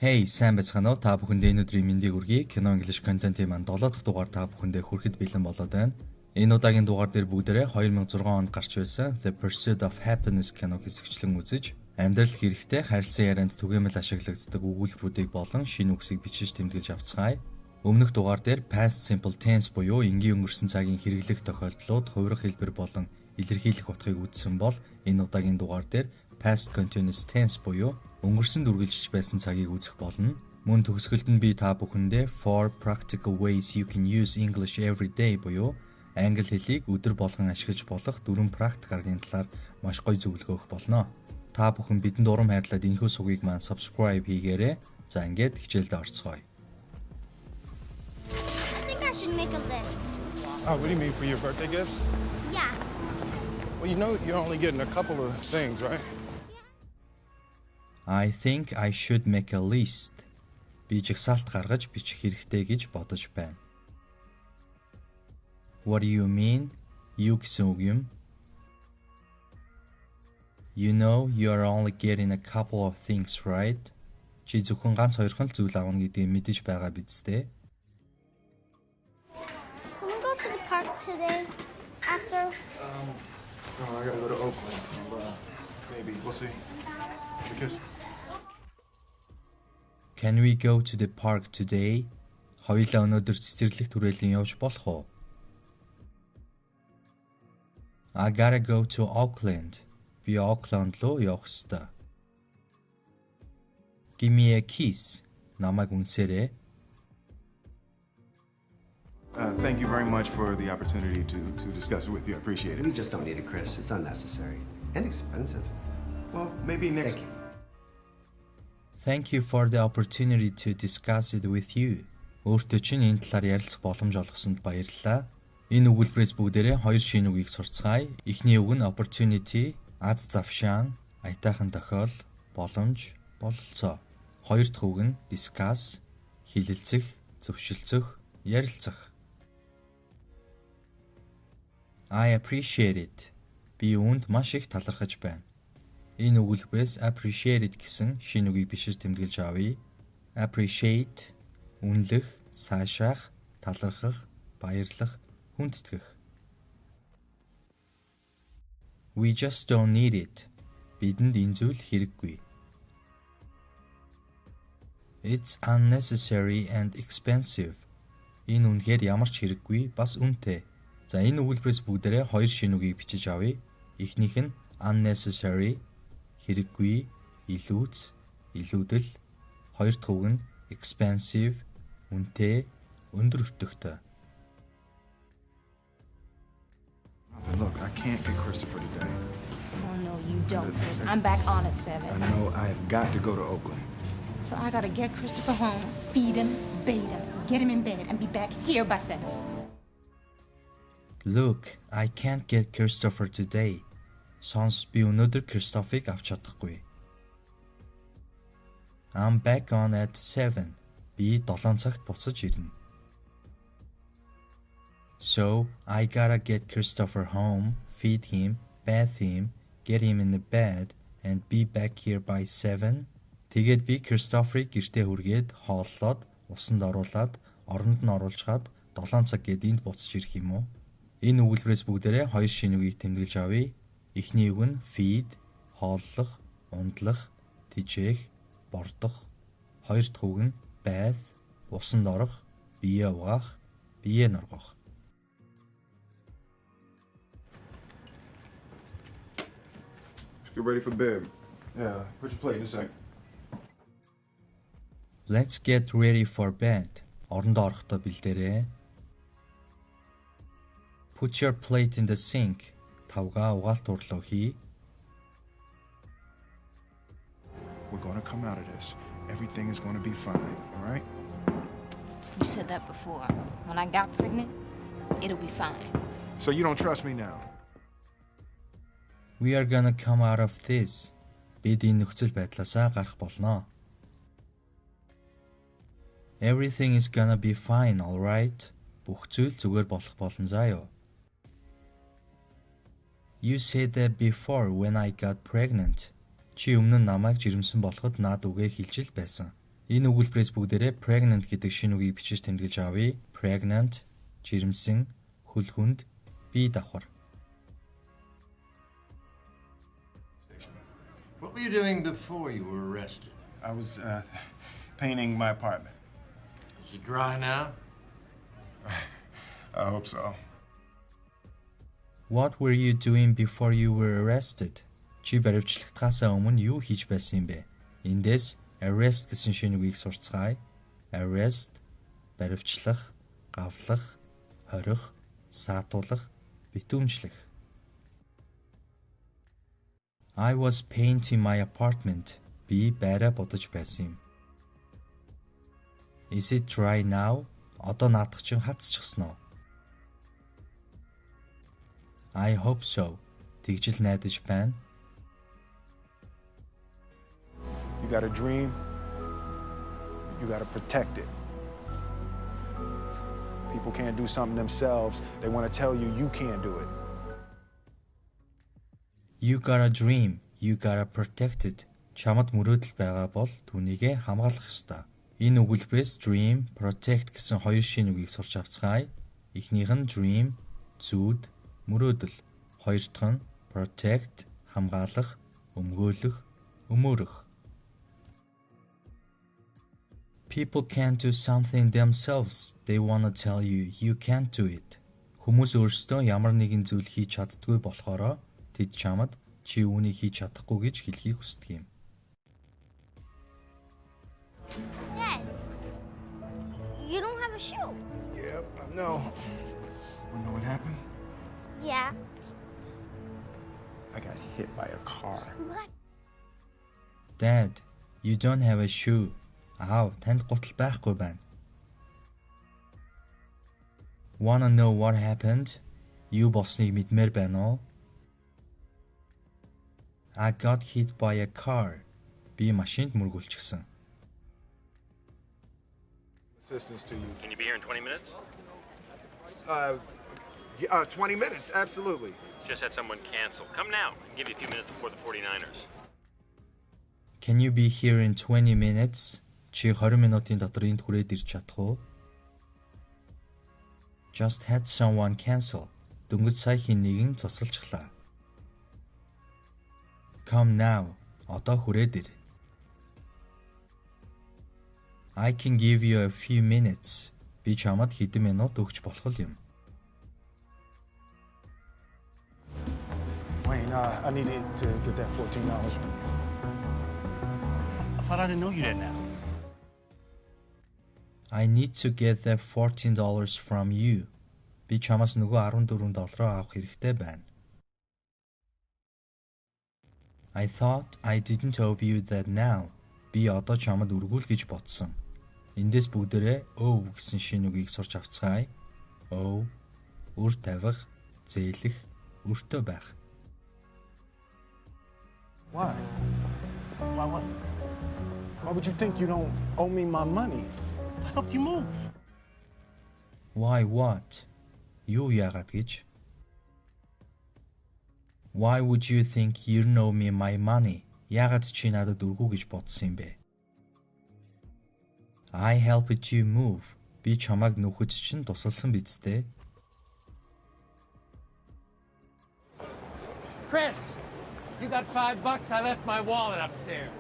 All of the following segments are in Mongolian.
Hey, сайн байцгаана уу? Та бүхэндээ энэ өдрийн мэндийг хүргэе. Кино English content-ийн маань 7 дахь дугаар та бүхэндээ хүрэхэд бэлэн болоод байна. Энэ удаагийн дугаар дээр бүгдээрээ 2006 онд гарч байсан The Pursuit of Happiness киног хэсэгчлэн үзэж, амьдрал хэрэгтэй харилцан ярианд түгээмэл ашиглагддаг өгүүлбэрүүдийг болон шинэ үгсийг бичиж тэмдэглэж авцгаая. Өмнөх дугаар дээр past simple tense буюу энгийн өнгөрсөн цагийн хэрэглэх тохиолдлууд хувирах хэлбэр болон илэрхийлэх утгыг үзсэн бол энэ удаагийн дугаар дээр past continuous tense буюу өнгөрсөнд үргэлжилж байсан цагийг үзэх болно. Мөн төгсгөлд нь би та бүхэндээ 4 practical ways you can use English every day буюу англи хэлийг өдөр болгон ашиглаж болох 4 практик аргын талаар маш гоё зөвлөгөө өгөх болно. Та бүхэн бидэнд урам хайрлаад энэхүү сугийг маань subscribe хийгээрэй. За ингээд хичээлдээ орцгоё. I think I should make a list. Oh, what do you mean for your birthday gifts? Yeah. Well, you know you're only getting a couple of things, right? I think I should make a list. Би жагсаалт гаргаж бичих хэрэгтэй гэж бодож байна. What do you mean? Юу гэсэн үг юм? You know you're only getting a couple of things, right? Чи зөвхөн ганц хоёрхан л зүйл авна гэдгийг мэдэж байгаа биз дээ. Can we go to the park today? After? No, I gotta go to Oakland. Maybe. We'll see. Because Can we go to the park today? Хоёулаа өнөөдөр цэцэрлэг түрээлэн явж болох уу? I gotta go to Oakland. Би Oakland руу явах ёстой. Give me a kiss. Намайг үнсээрэй. thank you very much for the opportunity to discuss it with you. I appreciate it. We just don't need it, Chris. It's unnecessary and expensive. Well, maybe next. Thank you. Thank you for the opportunity to discuss it with you. Өөртөө чинь энэ талаар ярилцах боломж олгосонд баярлалаа. Энэ өгүүлбэрээс бүгдээрээ хоёр шинэ үгийг сурцгаая. Эхний үг нь opportunity, аз завшаан, аятайхан тохиол, боломж, бололцоо. Хоёр дахь үг нь discuss, хилэлцэх, зөвшөлдсөх, ярилцах. I appreciate it. Би үүнд маш их талархаж байна. Энэ өгүүлбэрээс appreciate гэсэн шинэ үгийг бичиж тэмдэглэж авъя. Appreciate үнэлэх, сайшаах, талархах, баярлах, хүндэтгэх. We just don't need it. Бидэнд энэ зүйл хэрэггүй. It's unnecessary and expensive. Энэ үнэхээр ямар ч хэрэггүй, бас үнэтэй. За энэ өгүүлбэрээс бүгдээрээ хоёр шинэ үгийг бичиж авъя. Эхнийх нь unnecessary хэрэггүй, илүүц, илүүдэл. Хоёр дахь үг нь expensive, үнэтэй, өндөр өртөгтэй. Look, I can't get Christopher today. Oh, no, you don't, Chris. I'm back on at 7. I know I have got to go to Oakland. So I gotta get Christopher home, feed him, bathe him, get him in bed, and be back here by 7. Look, I can't get Christopher today. Сонс би өнөөдөр Кристофыг авч чадахгүй. I'm back on at 7. Би 7 цагт буцаж ирнэ. So, I gotta get Christopher home, feed him, bath him, get him in the bed, and be back here by 7. Тэгээд би Кристоферыг гэртээ хүргээд, хооллоод, усанд оруулаад, оронд нь оруулчаад 7 цаг гээд энд буцаж ирэх юм уу? Энэ өгүүлбэрээс бүгдээрээ хоёр шинэ үгийг тэмдэглэж авъя. Эхний үг нь feed, хооллох, ундлах, тижээх, бордох. Хоёр дахь үг нь bath, усанд орох, бие угаах, бие норгох. Get ready for bed. Yeah, put your plate in a sec. Let's get ready for bed. Оронд орохдоо бэлдээрэй. Put your plate in the sink. Тавга угаалт урлуу хий. We're going to come out of this. Everything is going to be fine, all right? You said that before. When I got pregnant, it'll be fine. So you don't trust me now? We are gonna come out of this. Бид энэ нөхцөл байдлаасаа гарах болно. Everything is gonna be fine, all right? Бүх зүйл зүгээр болох болно заа юу? You said that before when I got pregnant. Чи өмнө нь намайг жирэмсэн болоход наад үгээ хэлж л байсан. Энэ өгүүлбэрээс бүгдээрээ pregnant гэдэг шинэ үгийг бичиж тэмдэглэж авъя. Pregnant, жирэмсэн, хөлхүнд, бие давхар. What were you doing before you were arrested? I was painting my apartment. Is it dry now? I hope so. What were you doing before you were arrested? Чи баривчлагдахаас өмнө юу хийж байсан юм бэ? Эндээс arrest гэсэн шинэ үгийг сурцгаая. Arrest, баривчлах, гавлах, хорих, саатуулах, битүүмжлэх. I was painting my apartment. Би байраа бодож байсан юм. Is it dry now? Одоо наадах чинь хацчихсан уу? I hope so. Тэгжил найдаж байна. You got a dream. You got to protect it. People can't do something themselves. They want to tell you you can't do it. You got a dream. You gotta protect it. Чамд мөрөөдөл байгаа бол түүнийгээ хамгаалах ёстой. Энэ өгүүлбэрээс dream, protect гэсэн хоёр шинэ үгийг сурч авцгаая. Эхнийх нь dream, зүүд, мөрөөдөл. Хоёр дахь нь protect, хамгаалах, өмгөөлөх, өмөөрөх. People can't do something themselves. They wanna tell you you can't do it. Хүмүүс өөрсдөө ямар нэгэн зүйл хийж чаддгүй болохоро тэд чамд чи үүнийг хийж чадахгүй гэж хэлхийг хүсдэг юм. Dad, you don't have a shoe. Yep, I know. Wanna know what happened? Yeah. I got hit by a car. What? Dad, you don't have a shoe. Аав, танд гутал байхгүй байна. Wanna know what happened? Юу болсныг мэдмээр байна уу? I got hit by a car. Би машинд мөргүүлчихсэн. Assistance to you. Can you be here in 20 minutes? 20 minutes, absolutely. Just had someone cancel. Come now. I'll give you a few minutes before the 49ers. Can you be here in 20 minutes? Чи 20 минутын дотор энд хүрээд ирж чадах уу? Just had someone cancel. Дөнгөж сая хин нэгэн цуцалчихлаа. Come now. Одоо хүрээд ир. I can give you a few minutes. Би чамд хэдэн минут өгч болох юм. Wayne, I needed to get that $14 from you. I thought I didn't know you did now. I need to get that $14 from you. Би чамаас нөгөө $14 авах хэрэгтэй байна. I thought I didn't owe you that now. Би одоо чамд өргүүл гэж бодсон. Эндээс бүгдээрээ owe гэсэн шинэ үгийг сурч авцгаая. Owe, үр тавих, зээлэх, өртөө байх. Why? Why what? Why would you think you don't owe me my money? I helped you move. Why what? Юу яагаад гэж? Why would you think you know me my money? Яагаад чи надад өргүү гэж бодсон юм бэ? I helped you move. Би чамайг нөхөд чинь тусалсан биз дээ. Chris, you got $5? I left my wallet upstairs.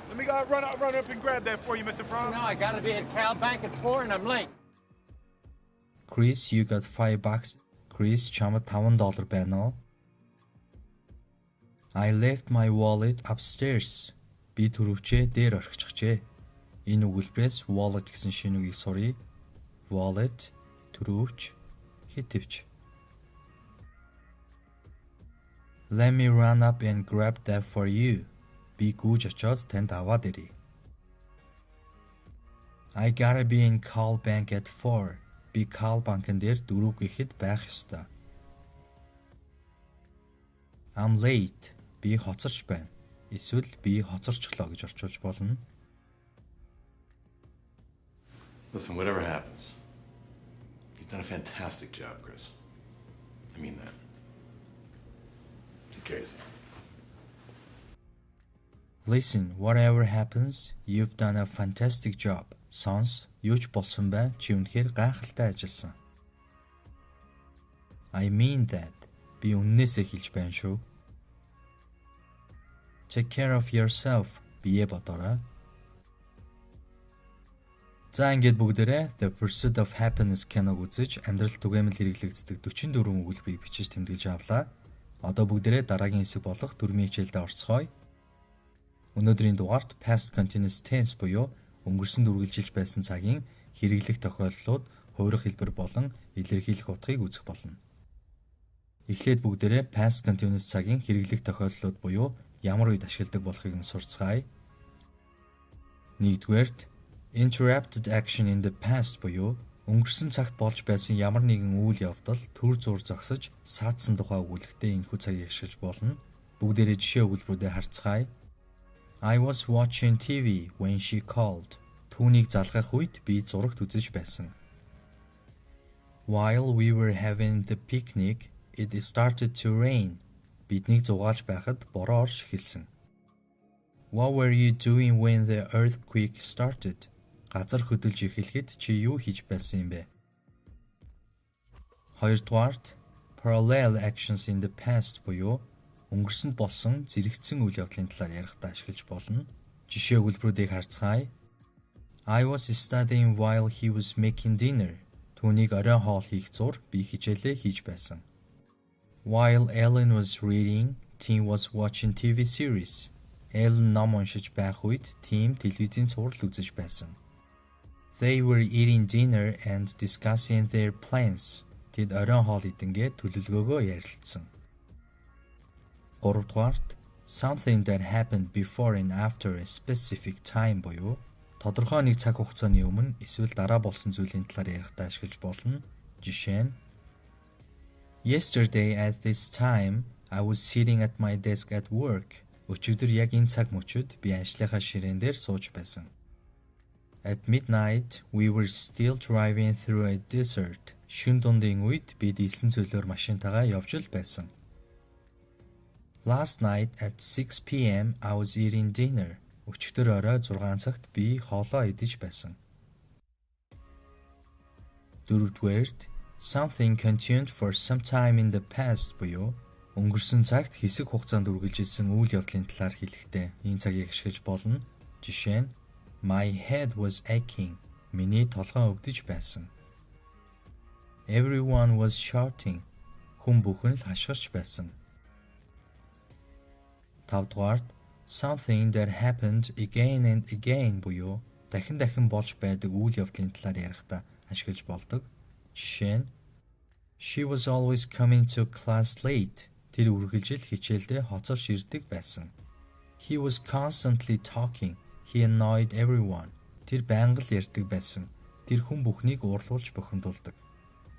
Let me run up and grab that for you, Mr. Fromm. No, I gotta be at Cal Bank at 4 and I'm late. Chris, you got $5. Chris, чамд $5 байна уу? I left my wallet upstairs. Би түрүүчээ дээр орхичихжээ. Энэ өгүүлбэрээс wallet гэсэн шинэ үгийг суръя. Wallet, түрүүч, хитвч. Let me run up and grab that for you. Би гүйж очоод танд аваад ирье. I gotta be in Cal Bank at 4. Би Cal банкн дээр 4 гэхэд байх ёстой. I'm late. Би хоцорч байна. Эсвэл би хоцорчлоо гэж орчуулж болно. Listen, whatever happens, you've done a fantastic job, Chris. I mean that. Take care of yourself. Listen, whatever happens, you've done a fantastic job. Сонс, юу ч болсон бай, чи үнэхээр гайхалтай ажилласан. I mean that. Би үннээсээ хэлж байна шүү. Take care of yourself. Бие бодоорой. За ингээд бүгдээрээ The Pursuit of Happiness киног үзэж амьдрал түгээмэл хэрэглэгддэг 44 өгүүлбэрийг бичиж тэмдэглэж авлаа. Одоо бүгдээрээ дараагийн хэсэг болох дөрмийн хичээлдээ орцгоё. Өнөөдрийн дугаарт Past Continuous Tense буюу өнгөрсөнд үргэлжилж байсан цагийн хэрэглэх тохиолдлууд, хувирах хэлбэр болон илэрхийлэх утгыг үзэх болно. Эхлээд бүгдээрээ Past Continuous цагийн хэрэглэх тохиолдлууд буюу ямар үед ашигладаг болохыг нь сурцгаая. Нэгдүгээрт Interrupted action in the past буюу өнгөрсөн цагт болж байсан ямар нэгэн үйл явдал төр зур зогсож саадсан тухай өгүүлэхдээ энэхүү цагийг ашиглаж болно. Бүгдээрээ жишээ өгүүлбэрүүдэд харцгаая. I was watching TV when she called. Түүнийг залгах үед би зурагт үзэж байсан. While we were having the picnic, it started to rain. Биднийг зугаалж байхад бороо орж эхэлсэн. What were you doing when the earthquake started? Газар хөдөлж эхлэхэд чи юу хийж байсан юм бэ? Хоёрдугаарт parallel actions in the past буюу өнгөрсөнд болсон зэрэгцсэн үйл явдлын талаар ярихдаа ашиглаж болно. Жишээ өгүүлбэрүүдийг харцгаая. I was studying while he was making dinner. Түүнийг оройн хоол хийх зур би хичээлээ хийж байсан. While Ellen was reading, Tim was watching TV series. Ellen ном уншиж байх үед Tim телевизийн цуврал үзэж байсан. They were eating dinner and discussing their plans. Тэд оройн хоол идэнгээ төлөвлөгөөгөө ярилцсан. Гуравдугаарт something that happened before and after a specific time буюу тодорхой нэг цаг хугацааны өмнө эсвэл дараа болсон зүйлийн талаар ярихдаа ашиглаж болно. Жишээ нь Yesterday at this time I was sitting at my desk at work. Өчигдөр яг энэ цаг мөчид би ажлынхаа ширээн дээр сууж байсан. At midnight we were still driving through a desert. Шөнө дундын үед бид элсэн цөлөөр машинтайгаа явж л байсан. Last night at 6 p.m. I was eating dinner. Өчигдөр орой 6 цагт би хоолоо идэж байсан. Дөрөвдүгээрт something continued for some time in the past буюу өнгөрсөн цагт хэсэг хугацаанд үргэлжилсэн үйл явдлын талаар хэлэхдээ энэ цагийг ашиглаж болно. Жишээ нь My head was aching. Миний толгой өвдөж байсан. Everyone was shouting. Хүн бүхэн л хашгирч байсан. Тавдугаарт something that happened again and again буюу дахин болж байдаг үйл явдлын талаар ярихдаа ашиглаж болдог. Жишээ нь She was always coming to class late. Тэр үргэлжил хичээлдээ хоцорч ирдэг байсан. He was constantly talking. He annoyed everyone. Тэр байнга л ярьдаг байсан. Тэр хүн бүхнийг уурлуулж бохимдуулдаг.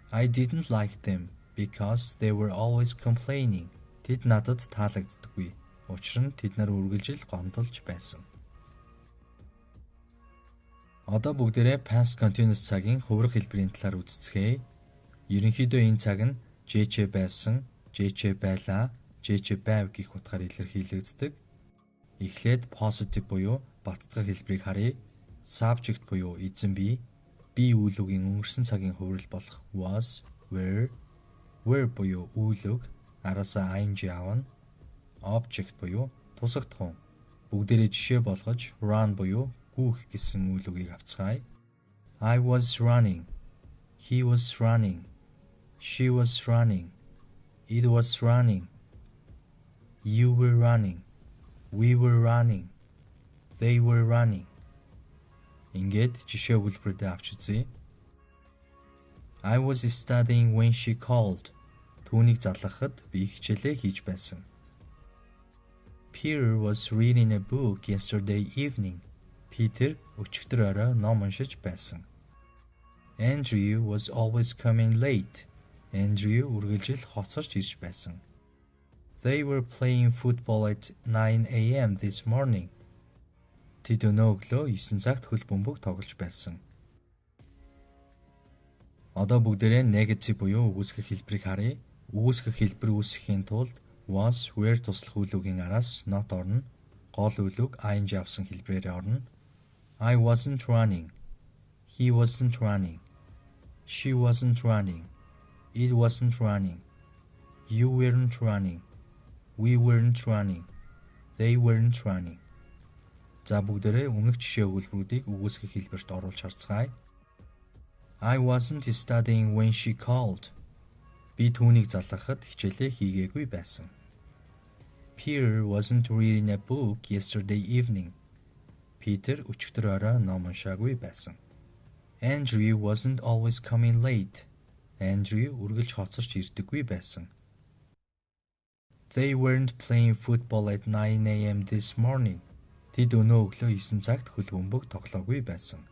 I didn't like them because they were always complaining. Тэд надад таалагддаггүй. Учир нь тэд нар үргэлжил гомдолж байсан. Одоо бүгдээрээ past continuous цагийн хувирах хэлбэрийн талаар үздэцгээе. Ерөнхийдөө энэ цаг нь JJ байсан, JJ байлаа, JJ байв гэх утгаар илэрхийлэгддэг. Эхлээд positive буюу баттгах хэлбэрийг харъя. Subject буюу эзэн бие үйл үгийн өнгөрсөн цагийн хувирал болох was, were буюу үйл үг араасаа ing авна. Object буюу тусагт хүн. Бүгдээрээ жишээ болгож run буюу гүйх гэсэн үйл үгийг авцгаая. I was running. He was running. She was running. It was running. You were running. We were running. They were running. Ингээд жишээ өгүүлбэрүүдээ авч үзье. I was studying when she called. Түүнийг залгахад би хичээлээ хийж байсан. Peter was reading a book yesterday evening. Peter өчигдөр орой ном уншиж байсан. Andrew was always coming late. Andrew үргэлжил хоцорч ирж байсан. They were playing football at 9 a.m. this morning. Тэд өнөө өглөө 9 цагт хөл бөмбөг тоглож байсан. Одоо бүгдээрээ negative буюу үгүйсгэх хэлбэрийг харъя. Үгүйсгэх хэлбэр үүсгэхийн тулд was, were туслах үйл үгийн араас not орно. Гол үлэг ing авсан хэлбэрээр орно. I wasn't running. He wasn't running. She wasn't running. It wasn't running. You weren't running. We weren't running. They weren't running. За бүгдээрээ өмнөх жишээ өгүүлбэрүүдийг үгүйсгэх хэлбэрт оруулж харцгаая. I wasn't studying when she called. Би түүнийг залгахад хичээлээ хийгээгүй байсан. Peter wasn't reading a book yesterday evening. Peter өчигдөр орой ном уншаагүй байсан. Andrew wasn't always coming late. Andrew үргэлж хоцорч ирдэггүй байсан. They weren't playing football at 9 a.m. this morning. Тэд өнөө өглөө 9 цагт хөл бөмбөг тоглоогүй байсан.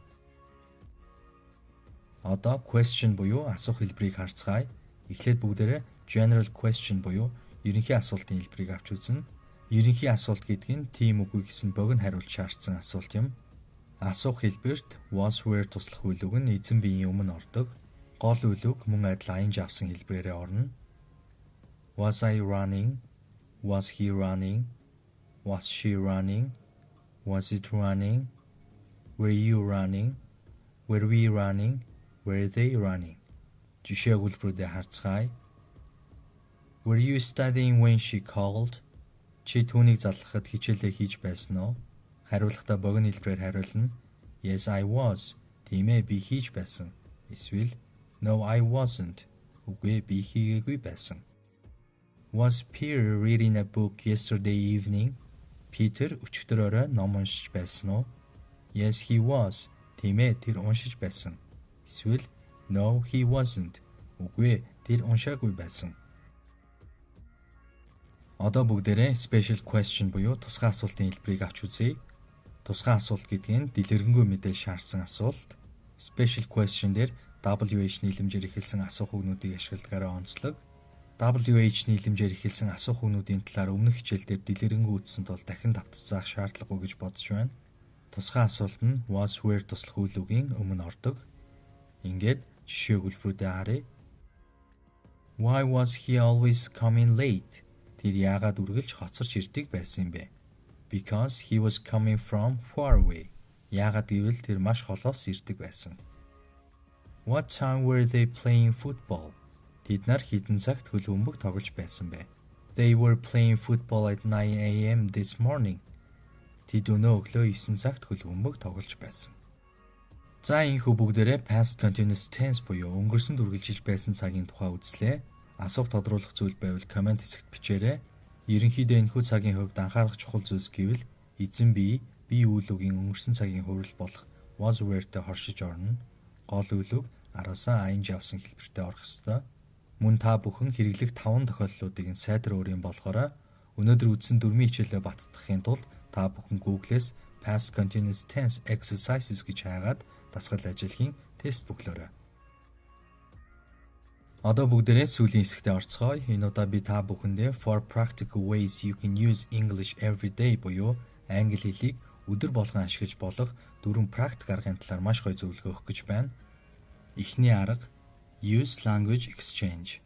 Одоо question буюу асуух хэлбэрийг харцгаая. Эхлээд бүгдээрээ general question буюу ерөнхий асуултын хэлбэрийг авч үзнэ. Ерөнхий асуулт гэдэг нь тийм үгүй гэсэн богино хариулт шаардсан асуулт юм. Асуух хэлбэрт was were туслах үлэг нь эзэн биеийн өмнө ордог. Гол үлэг мөн адил ing авсан хэлбэрээр орно. Was I running? Was he running? Was she running? Was it running? Were you running? Were we running? Were they running? Жишээ өгүүлбэрүүдээ харцгаая. Were you studying when she called? Чи түүнийг залгахад хичээлээ хийж байсан уу? Хариулахдаа богино хэлбэрээр хариулна. Yes, I was. Тийм ээ, би хийж байсан. Эсвэл No, I wasn't. Үгүй, би хийгээгүй байсан. Was Peter reading a book yesterday evening? Peter өчигдөр орой ном уншиж байсан уу? Yes, he was. Тийм ээ, тэр уншиж байсан. Эсвэл No, he wasn't. Үгүй, тэр уншаагүй байсан. Одоо бүгдээрээ special question буюу тусгай асуултын хэлбэрийг авч үзье. Тусгай асуулт гэдэг нь дэлгэрэнгүй мэдээлэл шаардсан асуулт. Special question дээр WH нийлэмжээр эхэлсэн асуух үгнүүдийг ашигладагаараа онцлог. WH нийлэмжээр эхэлсэн асуух үгнүүдийн талаар өмнөх хичээлдээр дэлгэрэнгүй үзсэн тул дахин давтцаах шаардлагагүй гэж бодож байна. Тусгай асуулт нь was were туслах үйл үгийн өмнө ордог. Ингээд жишээ өгүүлбэрүүдээ харъя. Why was he always coming late? Тэр яагаад үргэлж хоцорч ирдэг байсан юм бэ? Because he was coming from far away. Яагаад гэвэл тэр маш холоос ирдэг байсан. What time were they playing football? Тэд нар хэдэн цагт хөл бөмбөг тоглож байсан бэ? They were playing football at 9 a.m. this morning. Тэд өнөө өглөө 9 цагт хөл бөмбөг тоглож байсан. За энэхүү бүгдээрээ past continuous tense буюу өнгөрсөнд үргэлжилж байсан цагийн тухай үзлээ. Асуух тодруулах зүйл байвал комент хэсэгт бичээрэй. Ерөнхийдөө энэхүү цагийн хувьд анхаарах чухал зүйлс гэвэл эзэн бие үйл үгийн өнгөрсөн цагийн хувирал болох was were-тэй хоршиж орно. Гол үйл үг араасаа ing авсан хэлбэртэй орох ёстой. Мөн та бүхэн хэрэглэх 5 тохиолдлуудыг сайтар өөрийн болохоор өнөөдөр үзсэн 4 хичээлээ баттгахын тулд та бүхэн Google-с past continuous tense exercises гэж хайгаад дасгал ажиллахийн тест бүглөөрэй. Одоо бүгдээрээ сүүлийн хэсэгтээ орцгоё. Энэ удаа би та бүхэндээ for practical ways you can use English every day буюу англи хэлийг өдөр болгон ашиглаж болох 4 практик аргын талаар маш гоё зөвлөгөө өгөх гэж байна. Эхний арга use language exchange.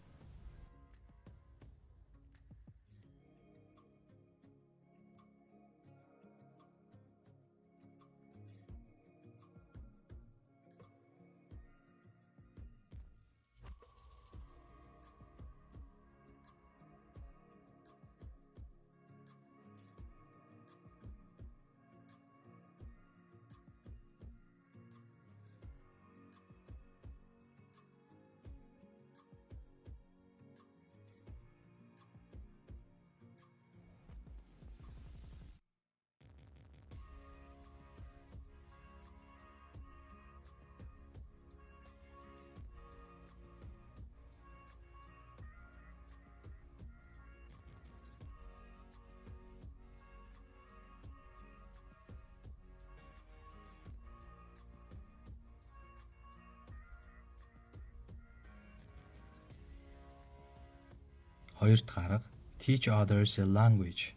Хоёр дахь арга teach others a language.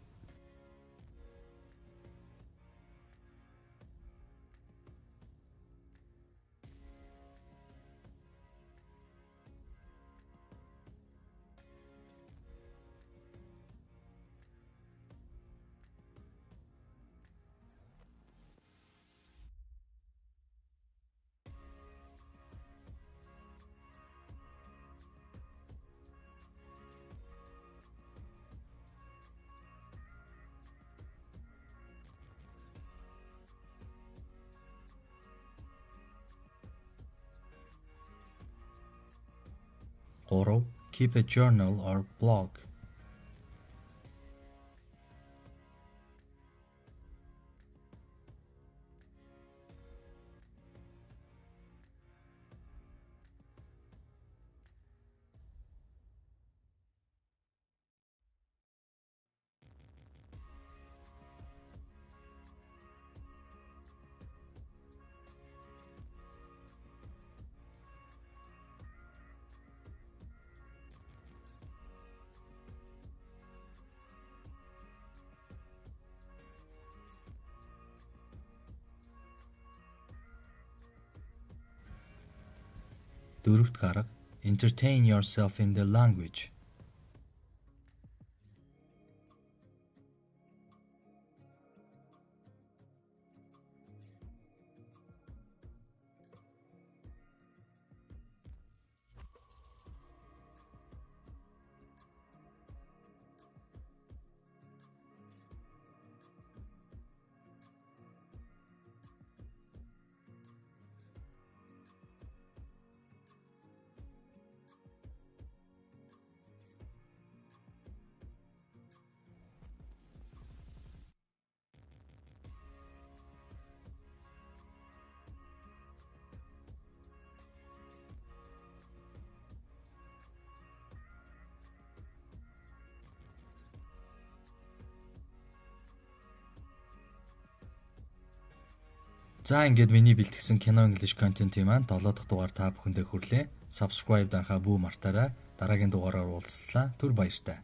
3. Keep a journal or blog. Дөрөвт гарга entertain yourself in the language. За ингээд миний бэлтгэсэн кино English content-ийн маань 7 дахь дугаар та бүхэндээ хүрлээ. Subscribe дарахаа бүү мартаарай. Дараагийн дугаараар уулзлаа. Түр баяртай.